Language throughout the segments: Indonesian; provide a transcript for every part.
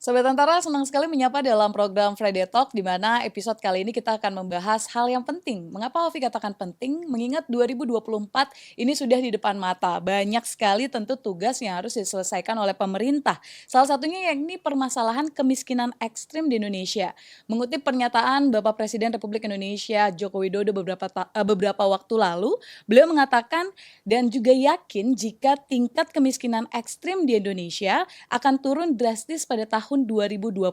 Sobat Tentara, senang sekali menyapa dalam program Friday Talk, di mana episode kali ini kita akan membahas hal yang penting. Mengapa Ovi katakan penting? Mengingat 2024 ini sudah di depan mata. Banyak sekali tentu tugas yang harus diselesaikan oleh pemerintah. Salah satunya yakni permasalahan kemiskinan ekstrim di Indonesia. Mengutip pernyataan Bapak Presiden Republik Indonesia Joko Widodo beberapa waktu lalu, beliau mengatakan dan juga yakin jika tingkat kemiskinan ekstrim di Indonesia akan turun drastis pada tahun 2024.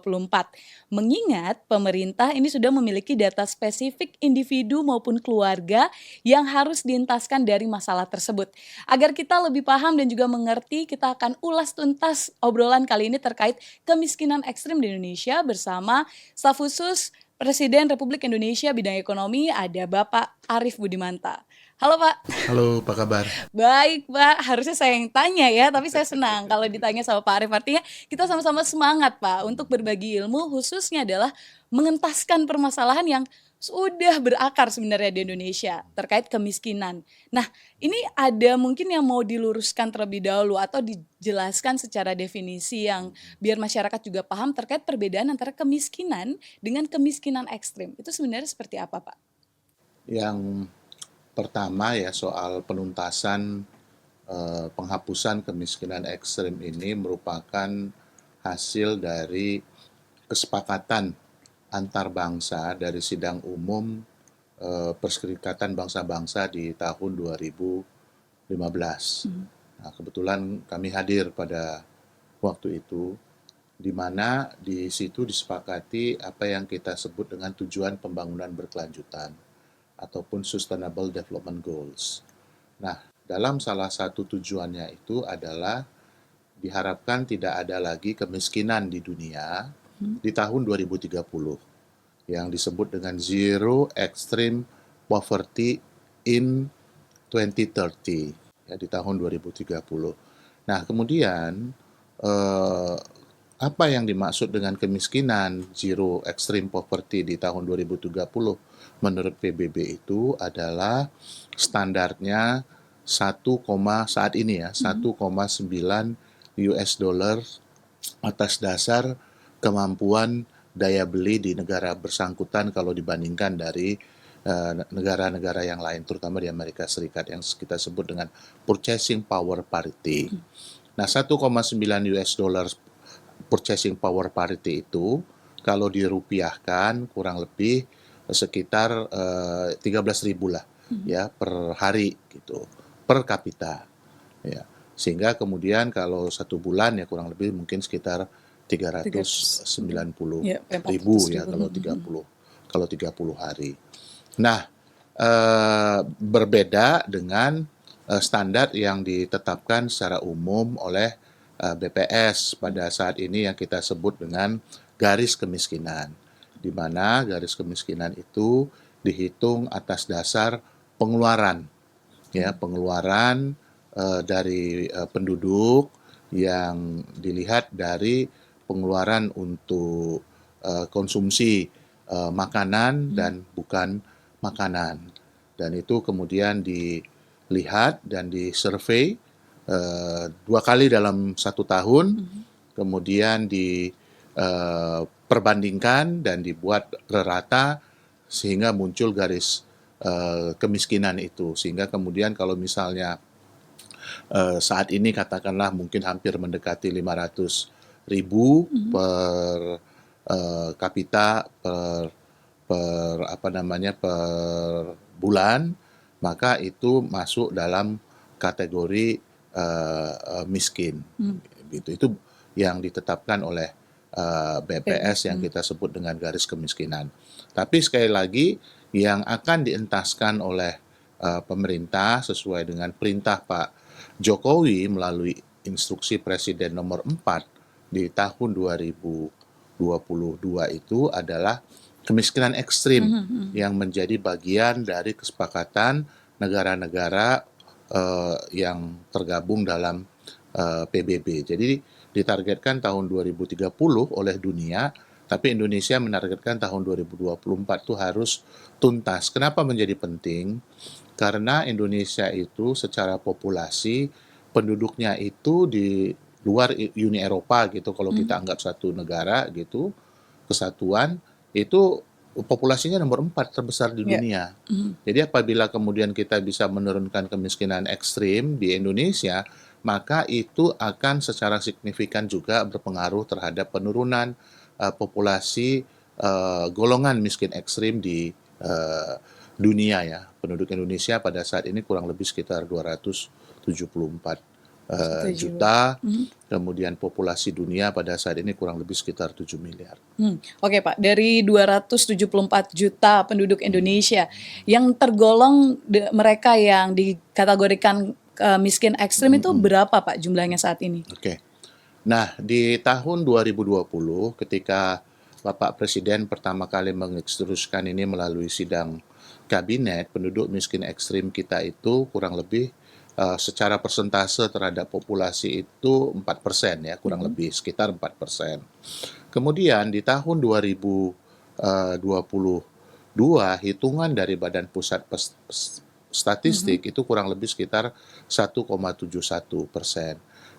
Mengingat pemerintah ini sudah memiliki data spesifik individu maupun keluarga yang harus dientaskan dari masalah tersebut. Agar kita lebih paham dan juga mengerti, kita akan ulas tuntas obrolan kali ini terkait kemiskinan ekstrim di Indonesia bersama staf khusus Presiden Republik Indonesia bidang ekonomi, ada Bapak Arief Budimanta. Halo Pak. Halo, apa kabar? Baik Pak, harusnya saya yang tanya ya, tapi saya senang kalau ditanya sama Pak Arief. Artinya kita sama-sama semangat Pak untuk berbagi ilmu, khususnya adalah mengentaskan permasalahan yang sudah berakar sebenarnya di Indonesia terkait kemiskinan. Nah, ini ada mungkin yang mau diluruskan terlebih dahulu atau dijelaskan secara definisi yang biar masyarakat juga paham terkait perbedaan antara kemiskinan dengan kemiskinan ekstrim. Itu sebenarnya seperti apa Pak? Yang pertama ya soal penuntasan penghapusan kemiskinan ekstrim ini merupakan hasil dari kesepakatan antar bangsa dari sidang umum Perserikatan Bangsa-Bangsa di tahun 2015. Nah, kebetulan kami hadir pada waktu itu, di mana di situ disepakati apa yang kita sebut dengan tujuan pembangunan berkelanjutan ataupun Sustainable Development Goals. Nah, dalam salah satu tujuannya itu adalah diharapkan tidak ada lagi kemiskinan di dunia di tahun 2030 yang disebut dengan Zero Extreme Poverty in 2030 ya, di tahun 2030. Nah, kemudian apa yang dimaksud dengan kemiskinan Zero Extreme Poverty di tahun 2030 menurut PBB itu adalah standarnya 1, saat ini ya 1,9 US dollar atas dasar kemampuan daya beli di negara bersangkutan kalau dibandingkan dari negara-negara yang lain, terutama di Amerika Serikat yang kita sebut dengan purchasing power parity. Nah, 1,9 US dollar purchasing power parity itu kalau dirupiahkan kurang lebih sekitar 13.000 lah ya per hari gitu, per kapita ya. Sehingga kemudian kalau satu bulan ya kurang lebih mungkin sekitar 390 Ya, ribu 400 ya ribu. kalau 30 hari. Nah, berbeda dengan standar yang ditetapkan secara umum oleh BPS pada saat ini yang kita sebut dengan garis kemiskinan, di mana garis kemiskinan itu dihitung atas dasar pengeluaran, ya pengeluaran dari penduduk yang dilihat dari pengeluaran untuk konsumsi makanan dan bukan makanan. Dan itu kemudian dilihat dan disurvei 2 kali dalam 1 tahun, kemudian diperbandingkan dan dibuat rata sehingga muncul garis kemiskinan itu. Sehingga kemudian kalau misalnya saat ini katakanlah mungkin hampir mendekati 500.000 per kapita per bulan, maka itu masuk dalam kategori miskin. Itu yang ditetapkan oleh BPS yang kita sebut dengan garis kemiskinan. Tapi sekali lagi yang akan dientaskan oleh pemerintah sesuai dengan perintah Pak Jokowi melalui instruksi Presiden nomor 4 di tahun 2022 itu adalah kemiskinan ekstrim yang menjadi bagian dari kesepakatan negara-negara yang tergabung dalam PBB. Jadi ditargetkan tahun 2030 oleh dunia, tapi Indonesia menargetkan tahun 2024 itu harus tuntas. Kenapa menjadi penting? Karena Indonesia itu secara populasi penduduknya itu luar Uni Eropa gitu, kalau kita anggap satu negara gitu, kesatuan, itu populasinya nomor 4 terbesar di Ya. dunia. Jadi apabila kemudian kita bisa menurunkan kemiskinan ekstrim di Indonesia, maka itu akan secara signifikan juga berpengaruh terhadap penurunan populasi golongan miskin ekstrim di dunia ya. Penduduk Indonesia pada saat ini kurang lebih sekitar 274 Setuju. juta, kemudian populasi dunia pada saat ini kurang lebih sekitar 7 miliar. Oke Pak, dari 274 juta penduduk Indonesia yang tergolong mereka yang dikategorikan miskin ekstrim itu berapa Pak jumlahnya saat ini? Oke. Nah, di tahun 2020 ketika Bapak Presiden pertama kali menginstruksikan ini melalui sidang kabinet, penduduk miskin ekstrim kita itu kurang lebih secara persentase terhadap populasi itu 4% ya, kurang lebih sekitar 4%. Kemudian di tahun 2022 hitungan dari Badan Pusat Statistik itu kurang lebih sekitar 1,71%.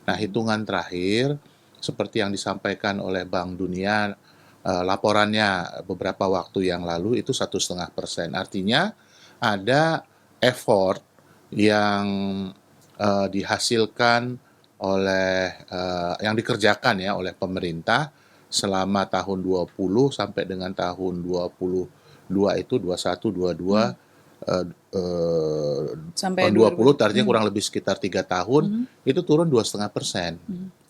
Nah, hitungan terakhir seperti yang disampaikan oleh Bank Dunia, laporannya beberapa waktu yang lalu itu 1,5%. Artinya ada effort yang dihasilkan oleh yang dikerjakan ya oleh pemerintah selama tahun 20 sampai dengan tahun 22 itu 21, 22 Sampai tahun 20 artinya kurang lebih sekitar 3 tahun itu turun 2,5%,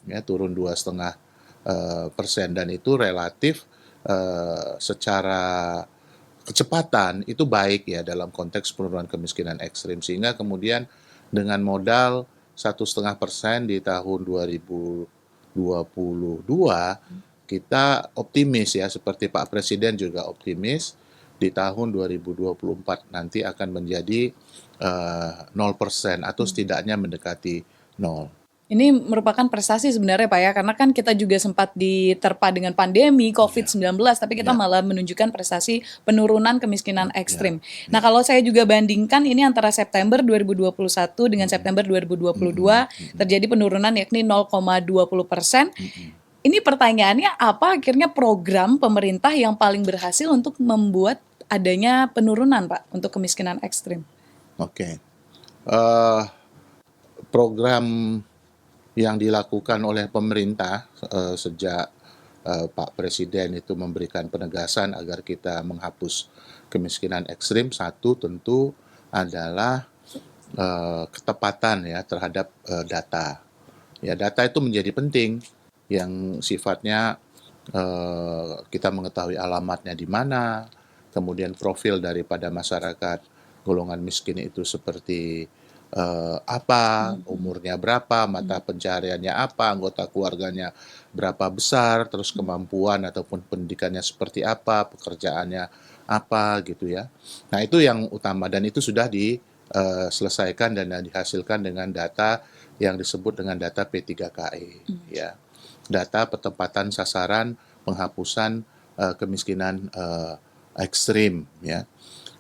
ya turun 2,5% dan itu relatif secara kecepatan itu baik ya dalam konteks penurunan kemiskinan ekstrim, sehingga kemudian dengan modal 1,5% di tahun 2022 kita optimis ya, seperti Pak Presiden juga optimis di tahun 2024 nanti akan menjadi 0% atau setidaknya mendekati 0. Ini merupakan prestasi sebenarnya Pak ya, karena kan kita juga sempat diterpa dengan pandemi COVID-19, tapi kita Ya. malah menunjukkan prestasi penurunan kemiskinan ekstrim. Ya. Nah kalau saya juga bandingkan ini antara September 2021 dengan September 2022, terjadi penurunan yakni 0,20%. Ini pertanyaannya apa akhirnya program pemerintah yang paling berhasil untuk membuat adanya penurunan Pak untuk kemiskinan ekstrim? Oke. Eh, program yang dilakukan oleh pemerintah sejak Pak Presiden itu memberikan penegasan agar kita menghapus kemiskinan ekstrim, satu tentu adalah ketepatan ya terhadap data. Ya, data itu menjadi penting yang sifatnya kita mengetahui alamatnya di mana, kemudian profil daripada masyarakat golongan miskin itu seperti apa, umurnya berapa, mata pencahariannya apa, anggota keluarganya berapa besar, terus kemampuan ataupun pendidikannya seperti apa, pekerjaannya apa gitu ya. Nah, itu yang utama dan itu sudah diselesaikan dan dihasilkan dengan data yang disebut dengan data P3KE ya. Data penempatan sasaran penghapusan kemiskinan ekstrim ya.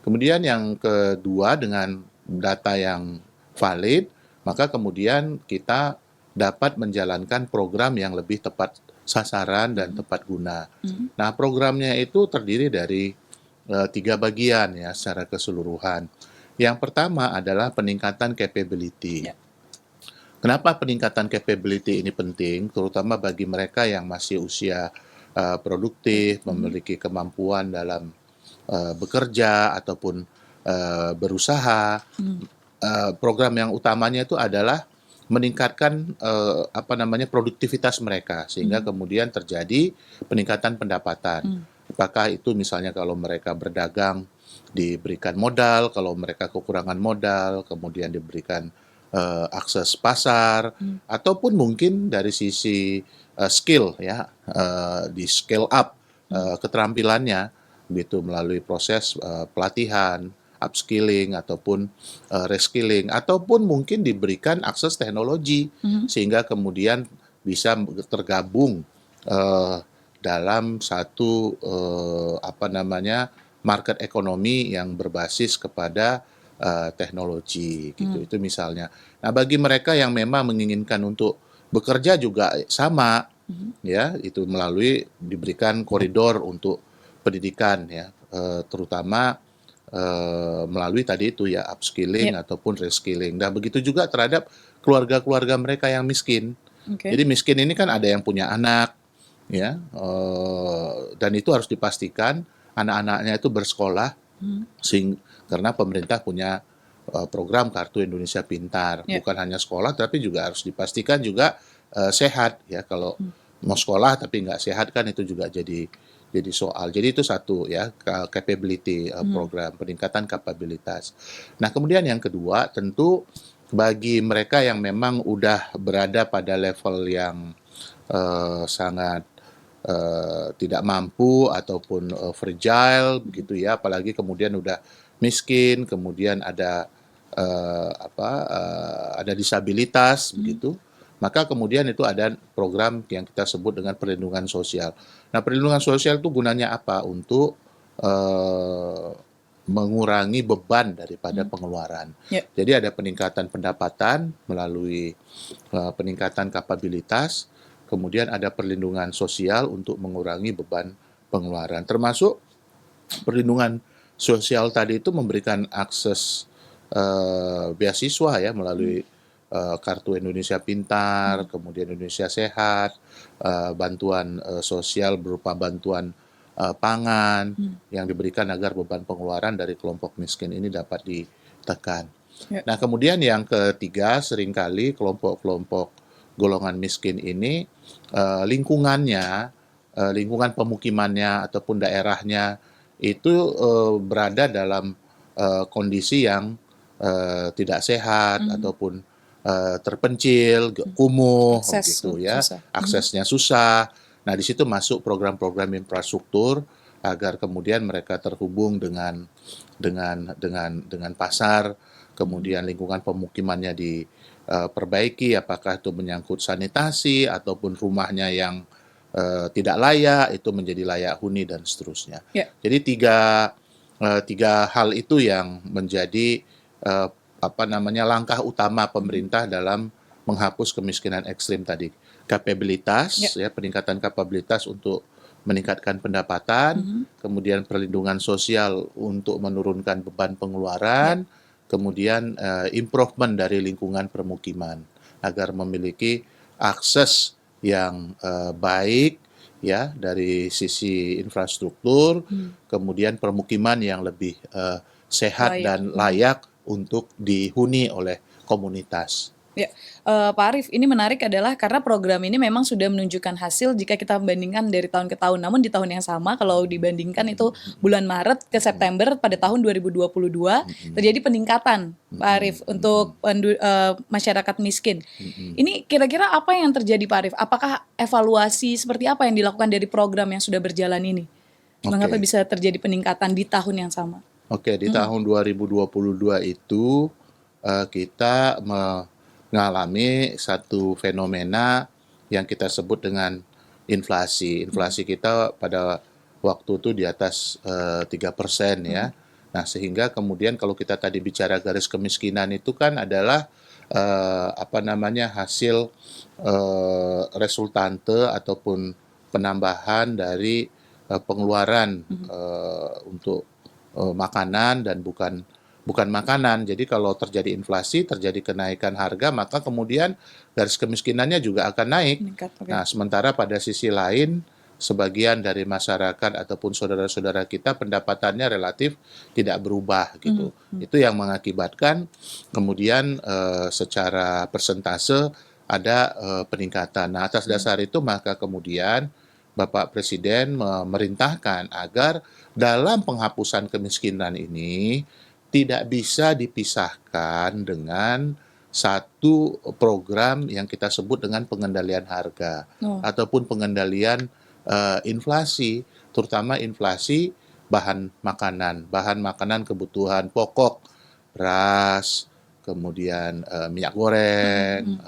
Kemudian yang kedua, dengan data yang valid, maka kemudian kita dapat menjalankan program yang lebih tepat sasaran dan tepat guna. Nah, programnya itu terdiri dari 3 bagian ya secara keseluruhan. Yang pertama adalah peningkatan capability. Ya. Kenapa peningkatan capability ini penting? Terutama bagi mereka yang masih usia produktif, memiliki kemampuan dalam bekerja ataupun berusaha. Program yang utamanya itu adalah meningkatkan produktivitas mereka sehingga kemudian terjadi peningkatan pendapatan. Apakah itu misalnya kalau mereka berdagang diberikan modal, kalau mereka kekurangan modal kemudian diberikan akses pasar, ataupun mungkin dari sisi skill ya, di scale up keterampilannya begitu melalui proses pelatihan, upskilling ataupun reskilling, ataupun mungkin diberikan akses teknologi sehingga kemudian bisa tergabung dalam satu market ekonomi yang berbasis kepada teknologi gitu. Itu misalnya. Nah, bagi mereka yang memang menginginkan untuk bekerja juga sama, ya, itu melalui diberikan koridor untuk pendidikan ya, terutama melalui tadi itu ya Ya, upskilling ataupun reskilling. Dan begitu juga terhadap keluarga-keluarga mereka yang miskin. oke. Jadi miskin ini kan ada yang punya anak, ya, dan itu harus dipastikan anak-anaknya itu bersekolah, Mhm. karena pemerintah punya program Kartu Indonesia Pintar. Ya. Bukan hanya sekolah, tapi juga harus dipastikan juga sehat ya. Kalau Hmm. mau sekolah tapi nggak sehat kan itu juga jadi soal. Jadi itu satu ya, capability program, peningkatan kapabilitas. Nah, kemudian yang kedua tentu bagi mereka yang memang udah berada pada level yang sangat tidak mampu ataupun fragile begitu ya, apalagi kemudian udah miskin, kemudian ada ada disabilitas begitu, maka kemudian itu ada program yang kita sebut dengan perlindungan sosial. Nah, perlindungan sosial itu gunanya apa? Untuk mengurangi beban daripada pengeluaran. Ya. Jadi ada peningkatan pendapatan melalui peningkatan kapabilitas, kemudian ada perlindungan sosial untuk mengurangi beban pengeluaran. Termasuk perlindungan sosial tadi itu memberikan akses beasiswa ya melalui Kartu Indonesia Pintar, kemudian Indonesia Sehat, bantuan sosial berupa bantuan pangan yang diberikan agar beban pengeluaran dari kelompok miskin ini dapat ditekan. Ya. Nah, kemudian yang ketiga, seringkali kelompok-kelompok golongan miskin ini lingkungannya, lingkungan pemukimannya ataupun daerahnya itu berada dalam kondisi yang tidak sehat ataupun terpencil, kumuh, Akses gitu ya, susah. aksesnya susah. Nah, di situ masuk program-program infrastruktur agar kemudian mereka terhubung dengan pasar, kemudian lingkungan pemukimannya diperbaiki, apakah itu menyangkut sanitasi ataupun rumahnya yang tidak layak itu menjadi layak huni dan seterusnya. Ya. Jadi tiga hal itu yang menjadi langkah utama pemerintah dalam menghapus kemiskinan ekstrim tadi. Kapabilitas, ya, peningkatan kapabilitas untuk meningkatkan pendapatan, kemudian perlindungan sosial untuk menurunkan beban pengeluaran, kemudian improvement dari lingkungan permukiman agar memiliki akses yang baik ya dari sisi infrastruktur, kemudian permukiman yang lebih sehat Layak. dan layak untuk dihuni oleh komunitas. Ya, Pak Arief, ini menarik adalah karena program ini memang sudah menunjukkan hasil jika kita bandingkan dari tahun ke tahun. Namun di tahun yang sama, kalau dibandingkan itu bulan Maret ke September pada tahun 2022 terjadi peningkatan, Pak Arief, untuk masyarakat miskin. Ini kira-kira apa yang terjadi, Pak Arief? Apakah evaluasi seperti apa yang dilakukan dari program yang sudah berjalan ini? Mengapa bisa terjadi peningkatan di tahun yang sama? Oke, di tahun 2022 itu kita mengalami satu fenomena yang kita sebut dengan inflasi. Inflasi kita pada waktu itu di atas 3% ya. Nah, sehingga kemudian kalau kita tadi bicara garis kemiskinan itu kan adalah hasil resultante ataupun penambahan dari pengeluaran untuk makanan dan bukan makanan. Jadi kalau terjadi inflasi, terjadi kenaikan harga, maka kemudian garis kemiskinannya juga akan naik. Meningkat, oke. Nah, sementara pada sisi lain, sebagian dari masyarakat ataupun saudara-saudara kita pendapatannya relatif tidak berubah gitu. Itu yang mengakibatkan kemudian secara persentase ada peningkatan. Nah, atas dasar itu maka kemudian Bapak Presiden memerintahkan agar dalam penghapusan kemiskinan ini tidak bisa dipisahkan dengan satu program yang kita sebut dengan pengendalian harga ataupun pengendalian inflasi, terutama inflasi bahan makanan kebutuhan pokok, beras, kemudian minyak goreng,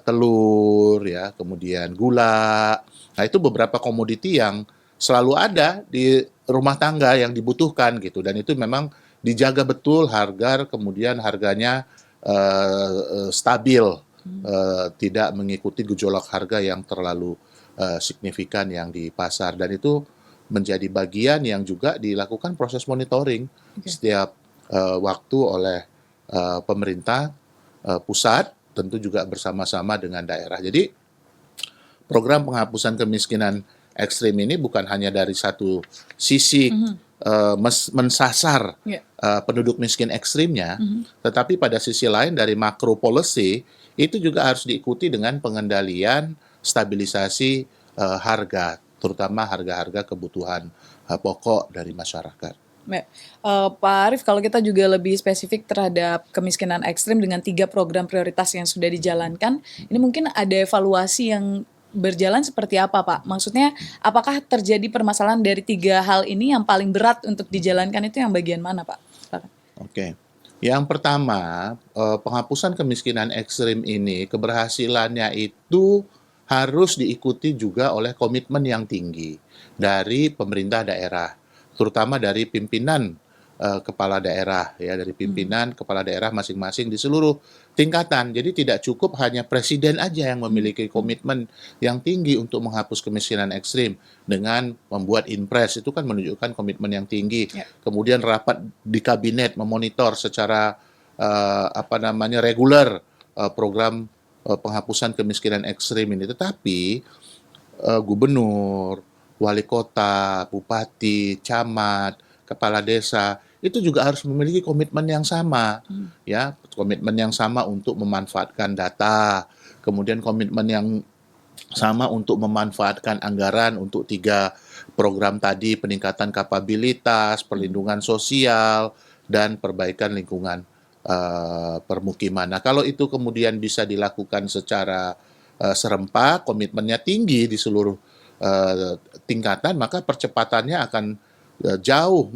telur, ya, kemudian gula. Nah, itu beberapa komoditi yang selalu ada di rumah tangga yang dibutuhkan gitu, dan itu memang dijaga betul kemudian harganya stabil tidak mengikuti gejolak harga yang terlalu signifikan yang di pasar, dan itu menjadi bagian yang juga dilakukan proses monitoring setiap waktu oleh pemerintah pusat, tentu juga bersama-sama dengan daerah. Jadi program penghapusan kemiskinan ekstrim ini bukan hanya dari satu sisi mensasar penduduk miskin ekstrimnya, tetapi pada sisi lain dari makro policy itu juga harus diikuti dengan pengendalian stabilisasi harga, terutama harga-harga kebutuhan pokok dari masyarakat. Pak Arief, kalau kita juga lebih spesifik terhadap kemiskinan ekstrim dengan 3 program prioritas yang sudah dijalankan, ini mungkin ada evaluasi yang berjalan seperti apa, Pak? Maksudnya, apakah terjadi permasalahan dari 3 hal ini yang paling berat untuk dijalankan itu yang bagian mana, Pak? Silakan. Oke. Yang pertama, penghapusan kemiskinan ekstrim ini keberhasilannya itu harus diikuti juga oleh komitmen yang tinggi dari pemerintah daerah, terutama dari pimpinan kepala daerah, ya, dari pimpinan kepala daerah masing-masing di seluruh tingkatan. Jadi tidak cukup hanya presiden aja yang memiliki komitmen yang tinggi untuk menghapus kemiskinan ekstrim dengan membuat impres, itu kan menunjukkan komitmen yang tinggi. Kemudian rapat di kabinet memonitor secara reguler program penghapusan kemiskinan ekstrim ini. Tetapi gubernur, wali kota, bupati, camat, kepala desa itu juga harus memiliki komitmen yang sama, ya, komitmen yang sama untuk memanfaatkan data, kemudian komitmen yang sama untuk memanfaatkan anggaran untuk 3 program tadi, peningkatan kapabilitas, perlindungan sosial, dan perbaikan lingkungan permukiman. Nah, kalau itu kemudian bisa dilakukan secara serempak, komitmennya tinggi di seluruh tingkatan, maka percepatannya akan jauh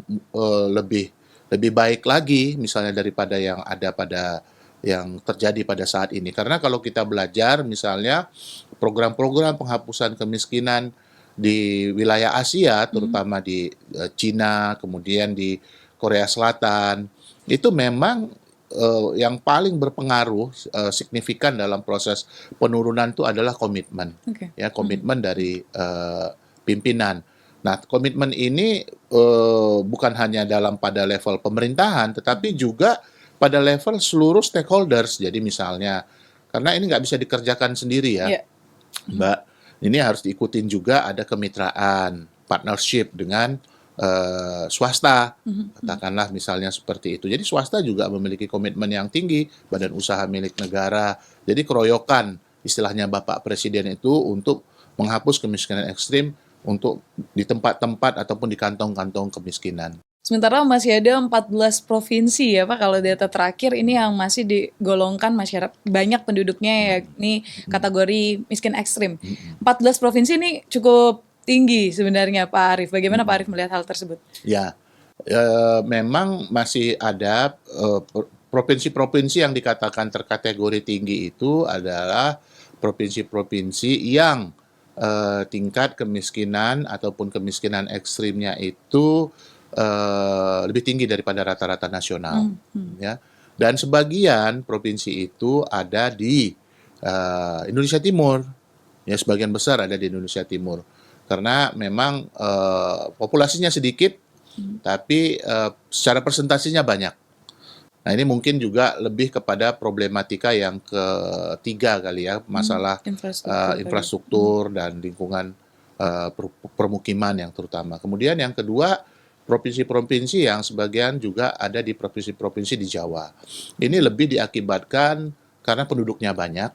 lebih baik lagi misalnya daripada yang terjadi pada saat ini. Karena kalau kita belajar misalnya program-program penghapusan kemiskinan di wilayah Asia, terutama di Cina, kemudian di Korea Selatan, itu memang yang paling berpengaruh signifikan dalam proses penurunan itu adalah komitmen, ya, komitmen dari pimpinan. Nah, komitmen ini bukan hanya pada level pemerintahan, tetapi juga pada level seluruh stakeholders. Jadi misalnya, karena ini nggak bisa dikerjakan sendiri ya, Mbak, ini harus diikutin juga ada kemitraan, partnership dengan swasta, katakanlah misalnya seperti itu. Jadi swasta juga memiliki komitmen yang tinggi, badan usaha milik negara. Jadi keroyokan, istilahnya Bapak Presiden itu untuk menghapus kemiskinan ekstrim untuk di tempat-tempat ataupun di kantong-kantong kemiskinan. Sementara masih ada 14 provinsi ya Pak, kalau data terakhir ini yang masih digolongkan masyarakat banyak penduduknya yakni kategori miskin ekstrim. 14 provinsi ini cukup tinggi sebenarnya Pak Arief. Bagaimana Pak Arief melihat hal tersebut? Ya, memang masih ada provinsi-provinsi yang dikatakan terkategori tinggi itu adalah provinsi-provinsi yang tingkat kemiskinan ataupun kemiskinan ekstrimnya itu lebih tinggi daripada rata-rata nasional, ya. Dan sebagian provinsi itu ada di Indonesia Timur, ya, sebagian besar ada di Indonesia Timur, karena memang populasinya sedikit, tapi secara presentasinya banyak. Nah, ini mungkin juga lebih kepada problematika yang ketiga kali ya, masalah infrastruktur dan lingkungan permukiman yang terutama. Kemudian yang kedua, provinsi-provinsi yang sebagian juga ada di provinsi-provinsi di Jawa. Ini lebih diakibatkan karena penduduknya banyak.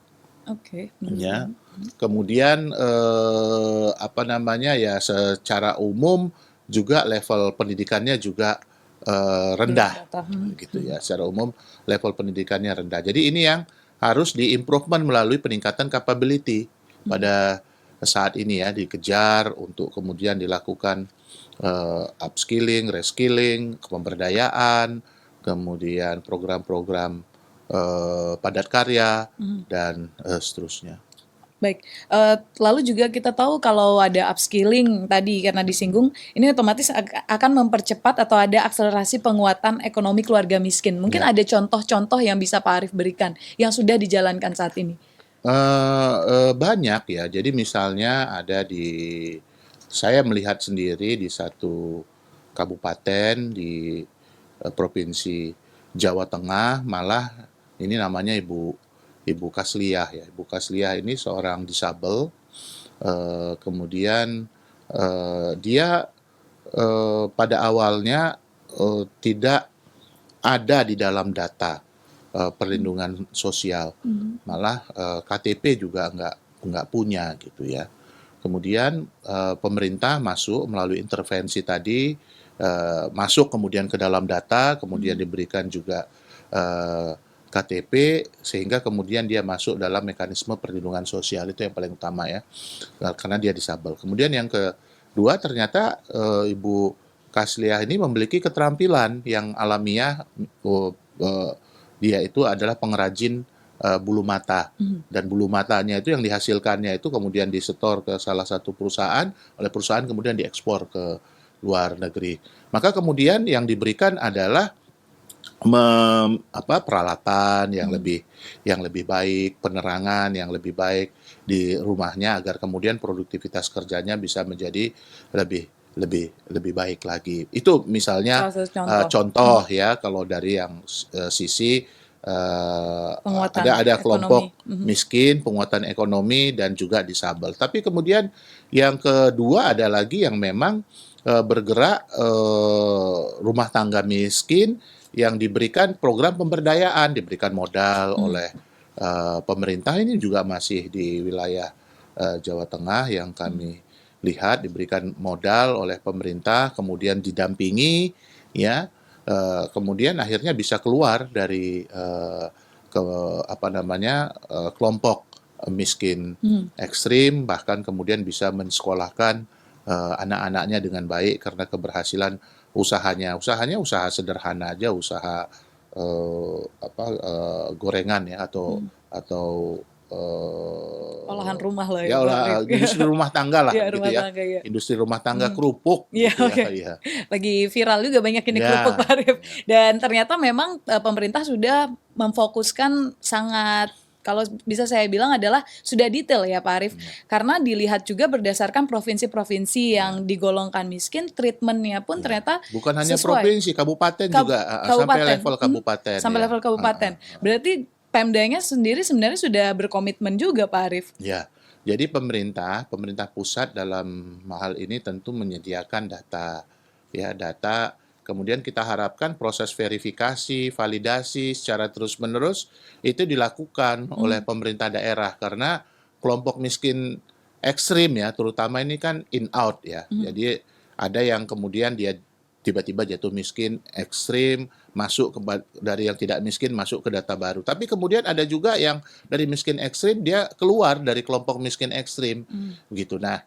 Ya. Kemudian ya, secara umum juga level pendidikannya juga rendah, gitu ya. Secara umum level pendidikannya rendah. Jadi ini yang harus diimprovement melalui peningkatan capability pada saat ini ya, dikejar untuk kemudian dilakukan upskilling, reskilling, pemberdayaan, kemudian program-program padat karya dan seterusnya. Baik, lalu juga kita tahu kalau ada upskilling tadi karena disinggung, ini otomatis akan mempercepat atau ada akselerasi penguatan ekonomi keluarga miskin. Mungkin Ya. ada contoh-contoh yang bisa Pak Arief berikan yang sudah dijalankan saat ini? Banyak ya. Jadi misalnya saya melihat sendiri di satu kabupaten di provinsi Jawa Tengah, malah ini namanya Ibu Kasliah ya. Ibu Kasliah ini seorang disabel, kemudian dia pada awalnya tidak ada di dalam data perlindungan sosial, malah KTP juga nggak punya gitu ya. Kemudian pemerintah masuk melalui intervensi tadi, masuk kemudian ke dalam data, kemudian diberikan juga KTP, sehingga kemudian dia masuk dalam mekanisme perlindungan sosial. Itu yang paling utama ya, karena dia disabel. Kemudian yang kedua, ternyata Ibu Kasliah ini memiliki keterampilan yang alamiah. eh, Dia itu adalah pengrajin bulu mata, dan bulu matanya itu yang dihasilkannya itu kemudian disetor ke salah satu perusahaan, oleh perusahaan kemudian diekspor ke luar negeri. Maka kemudian yang diberikan adalah peralatan yang lebih baik, penerangan yang lebih baik di rumahnya, agar kemudian produktivitas kerjanya bisa menjadi lebih lebih lebih baik lagi. Itu misalnya Salah satu contoh. contoh ya, kalau dari yang sisi Penguatan ada ekonomi. kelompok miskin, penguatan ekonomi, dan juga disabel. Tapi kemudian yang kedua ada lagi yang memang bergerak rumah tangga miskin yang diberikan program pemberdayaan, diberikan modal oleh pemerintah. Ini juga masih di wilayah Jawa Tengah yang kami lihat, diberikan modal oleh pemerintah, kemudian didampingi, ya, kemudian akhirnya bisa keluar dari ke kelompok miskin ekstrim, bahkan kemudian bisa mensekolahkan anak-anaknya dengan baik karena keberhasilan usahanya. Usahanya usaha sederhana aja, usaha gorengan ya, atau Olahan rumah lah ya ya Pak Arief. industri rumah tangga lah Ya gitu rumah ya. tangga ya. Industri rumah tangga kerupuk Iya, gitu ya. oke. Iya. Lagi viral juga banyak ini kerupuk Ya, Pak Arief. ya. Dan ternyata memang pemerintah sudah memfokuskan sangat, kalau bisa saya bilang adalah sudah detail ya Pak Arief. Karena dilihat juga berdasarkan provinsi-provinsi yang digolongkan miskin, treatmentnya pun Ya. ternyata Bukan hanya sesuai. provinsi, kabupaten juga, sampai Kabupaten, level kabupaten sampai ya. level kabupaten. Berarti Pemdanya sendiri sebenarnya sudah berkomitmen juga Pak Arief. Ya, jadi pemerintah pusat dalam hal ini tentu menyediakan data, ya, data. Kemudian kita harapkan proses verifikasi, validasi secara terus-menerus itu dilakukan oleh pemerintah daerah, karena kelompok miskin ekstrim ya, terutama ini kan in out ya. Jadi ada yang kemudian dia tiba-tiba jatuh miskin ekstrim, masuk dari yang tidak miskin masuk ke data baru. Tapi kemudian ada juga yang dari miskin ekstrim dia keluar dari kelompok miskin ekstrim, begitu. Nah,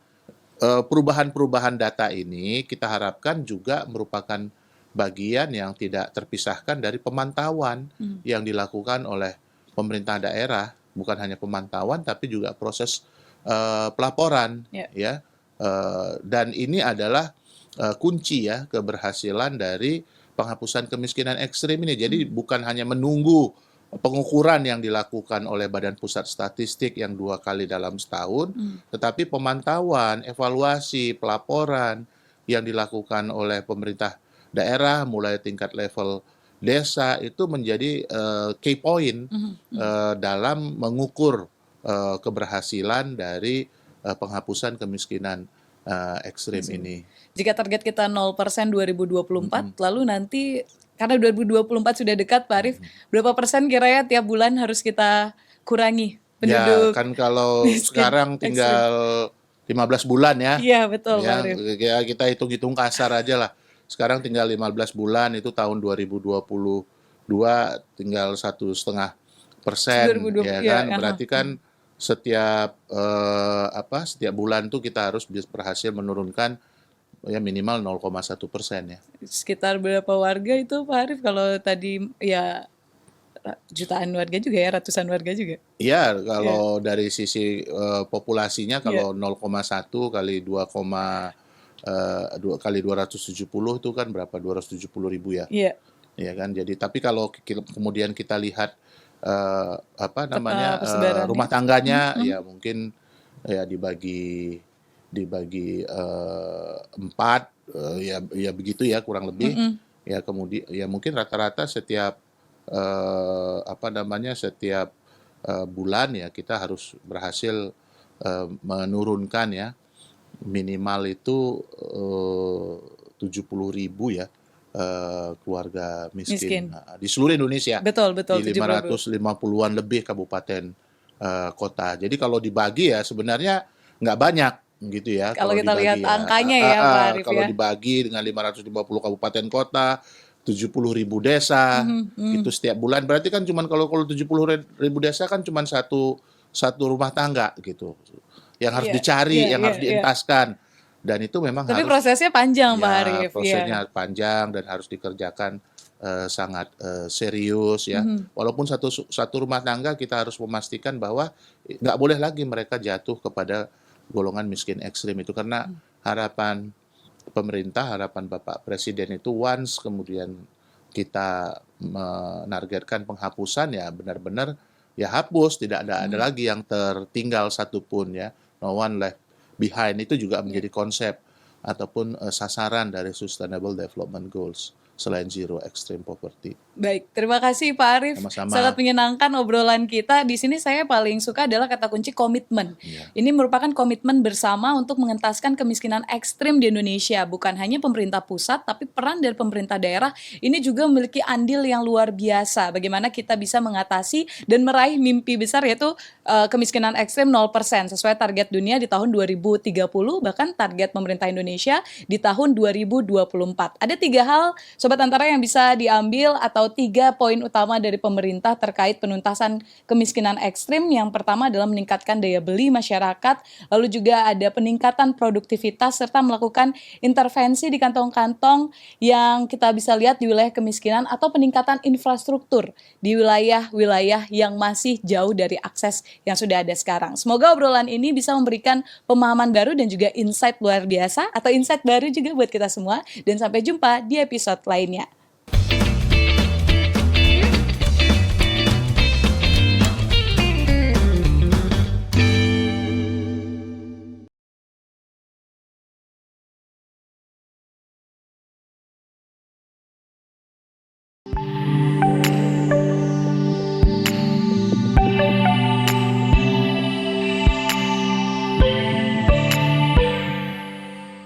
perubahan-perubahan data ini kita harapkan juga merupakan bagian yang tidak terpisahkan dari pemantauan yang dilakukan oleh pemerintah daerah, bukan hanya pemantauan tapi juga proses pelaporan, Ya. ya. Dan ini adalah kunci ya keberhasilan dari penghapusan kemiskinan ekstrim ini. Jadi bukan hanya menunggu pengukuran yang dilakukan oleh Badan Pusat Statistik yang 2 kali dalam setahun, tetapi pemantauan, evaluasi, pelaporan yang dilakukan oleh pemerintah daerah mulai tingkat level desa itu menjadi key point dalam mengukur keberhasilan dari penghapusan kemiskinan ekstrim ini. Jika target kita 0% 2024, lalu nanti karena 2024 sudah dekat Pak Arief, berapa persen kira-kira tiap bulan harus kita kurangi Ya, penduduk kan kalau miskin sekarang ekstrim? tinggal 15 bulan ya. Iya betul Pak Ya, Arief. ya kita hitung-hitung kasar aja lah. Sekarang tinggal 15 bulan, itu tahun 2022 tinggal 1,5%, 2020, ya ya, kan? aha. Berarti kan setiap bulan tuh kita harus berhasil menurunkan ya minimal 0,1% ya. Sekitar berapa warga itu Pak Arief kalau tadi ya jutaan warga juga ya, ratusan warga juga. Iya, Iya, kalau dari sisi populasinya iya, kalau 0,1 kali 2 kali 270 itu kan berapa? 270.000 ya. iya. Ya kan. Jadi tapi kalau kemudian kita lihat apa Peta namanya persebarannya. rumah tangganya Mhm. ya mungkin ya dibagi empat ya begitu ya kurang lebih Mhm. ya kemudian ya mungkin rata-rata setiap apa namanya setiap bulan ya kita harus berhasil menurunkan ya minimal itu 70.000 ya keluarga miskin Miskin. di seluruh Indonesia Betul, betul, di 70.000. 550-an lebih kabupaten kota. Jadi kalau dibagi ya sebenarnya nggak banyak gitu ya Kalau kalau kita lihat dibagi ya. angkanya ya Pak Arif Kalau ya. dibagi dengan 550 kabupaten kota, 70.000 desa Mhm, gitu mhm. setiap bulan berarti kan cuman kalau 70.000 desa kan cuman satu satu rumah tangga gitu yang harus Iya, iya, dicari, yang iya, harus iya. dientaskan dan itu memang Tapi harus prosesnya panjang Pak ya Arif, iya. prosesnya panjang dan harus dikerjakan sangat serius ya. Mhm. Walaupun satu satu rumah tangga kita harus memastikan bahwa nggak boleh lagi mereka jatuh kepada golongan miskin ekstrim itu karena harapan pemerintah, harapan Bapak Presiden itu once kemudian kita menargetkan penghapusan ya benar-benar ya hapus, tidak ada Mhm. lagi yang tertinggal satupun ya. No one left behind itu juga Iya. menjadi konsep ataupun sasaran dari Sustainable Development Goals selain zero extreme poverty. Baik, terima kasih Pak Arif. Sangat Sama-sama. menyenangkan obrolan kita. Di sini saya paling suka adalah kata kunci komitmen. Ya. Ini merupakan komitmen bersama untuk mengentaskan kemiskinan ekstrim di Indonesia. Bukan hanya pemerintah pusat, tapi peran dari pemerintah daerah ini juga memiliki andil yang luar biasa. Bagaimana kita bisa mengatasi dan meraih mimpi besar yaitu kemiskinan ekstrim 0% sesuai target dunia di tahun 2030, bahkan target pemerintah Indonesia di tahun 2024. Ada 3 hal Sobat Antara yang bisa diambil atau 3 poin utama dari pemerintah terkait penuntasan kemiskinan ekstrim. Yang pertama adalah meningkatkan daya beli masyarakat, lalu juga ada peningkatan produktivitas serta melakukan intervensi di kantong-kantong yang kita bisa lihat di wilayah kemiskinan atau peningkatan infrastruktur di wilayah-wilayah yang masih jauh dari akses yang sudah ada sekarang. Semoga obrolan ini bisa memberikan pemahaman baru dan juga insight luar biasa atau insight baru juga buat kita semua dan sampai jumpa di episode lainnya.